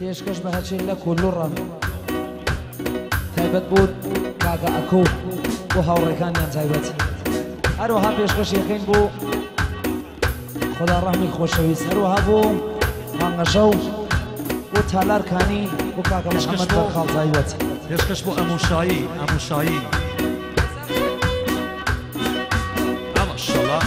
پێشکەش بە هەچێ لە کولوڕە تایبەت بود کاکە ئەکۆ بۆ هاوڕێکانیان تایبەت هەروەها پێشکەش یەکەین بۆ خدا ڕەحمی خۆشەویست هەروەها بۆ مانگەشە و بۆ تالارکانی بۆ کاکە محەممەد بەرخاڵ تایبەت پێشکەش بۆ ئەموشایی ئەموشایی ئەمەشەڵا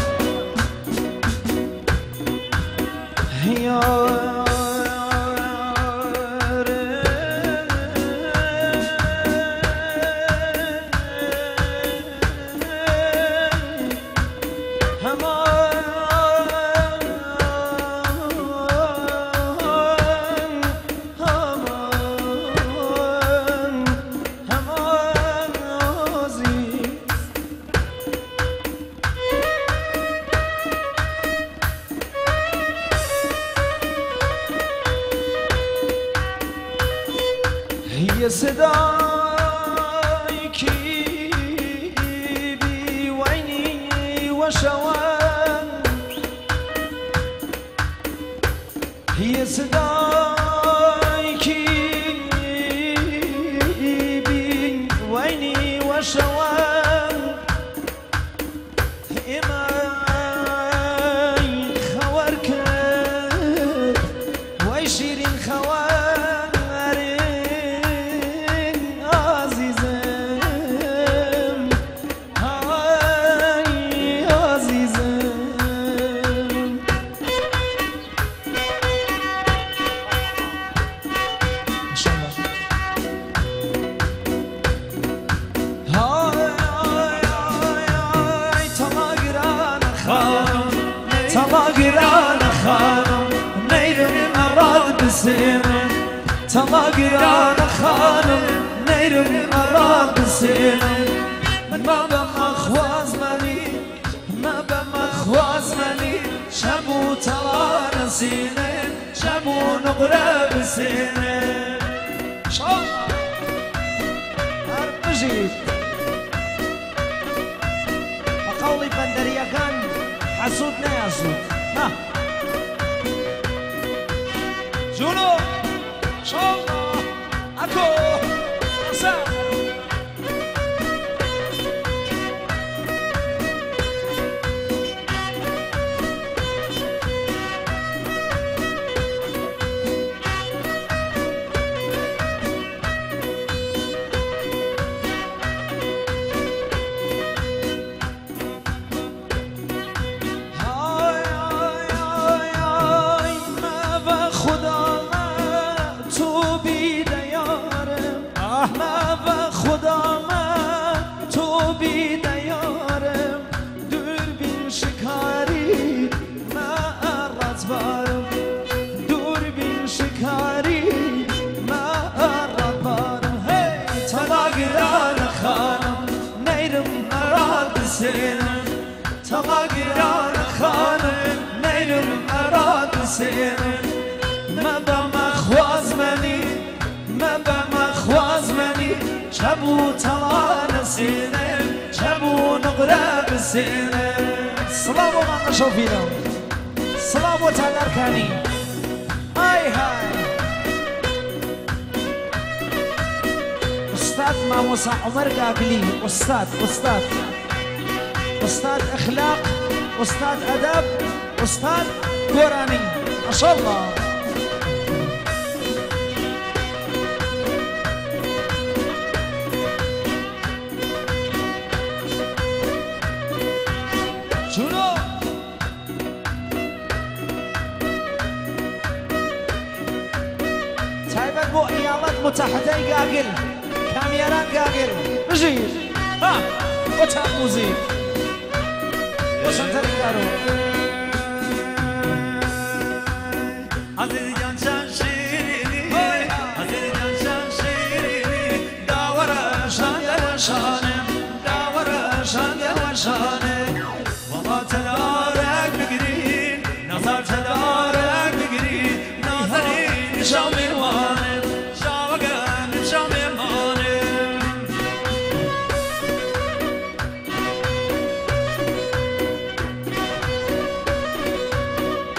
هي صداي كيبي وعيني وشوان هي صداي كيبي وعيني وشوان إماي خوارك وعشرين خوار تلاقيان خانم نيرم أراد سينم ما بمخواز مني ما بمخواز مني شبو تلان سينم شبو نقرب سينم شو نجيب بقولي بندريا كان حسود نياسود ها جونو شوقا أكو أسام تلاقيان خانم نيرم أراد سينم ما بمخواز مني ما بمخواز مني شبو تلان سينم شبو نقرب سينم سلام و مانگشو فينا سلام و تالاركاني هاي هاي أستاذ ماموسا عمر قاقلي أستاذ أخلاق أستاذ أدب أستاذ قرآني ما شاء الله شنو تايبت بو إيالات متحدة قاقل كاميران قاقل نجيب ها وتاب موزيك وسنتر دارو عزيز جان شان شيريني عزيز جان شان شيريني داورا شان شانم داورا شان شانم وما تدارك بقرين نظر تدارك بقرين ناظرين شامي وانم شاوقان شامي وانم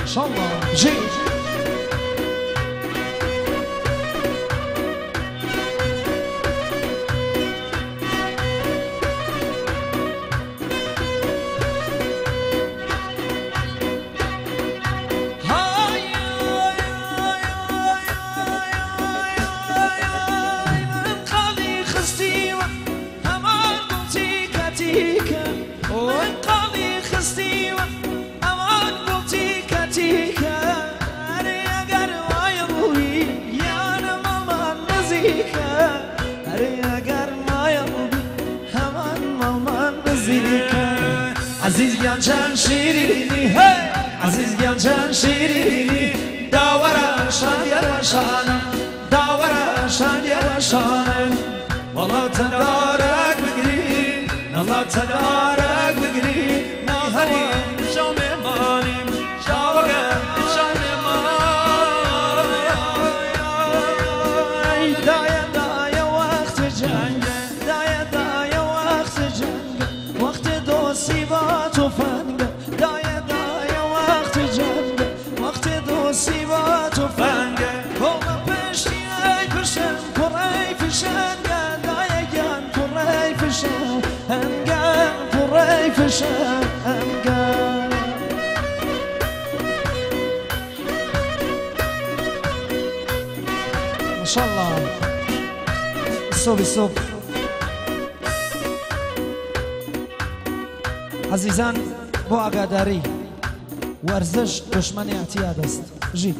ان شاء الله جي گیانچن شیرینی عزیز گیانچن شیرینی داورشان یرشانم داورشان یرشانم والله تدارك بقري والله تدارك بقري نهاري شام ماني شاوق شام ماني دايا دايا وقت جنگ دايا دايا وقت جنگ وقت دوستی با تفنگ دايا دايا وقت جنگ وقت دوستی با تفنگ قوم پشتی ای پشن پرای فشن انقام فري فشان انقام ما شاء الله الصوب الصوب عزيزان بو اقاداري ورزش دشمن اعتياد است جي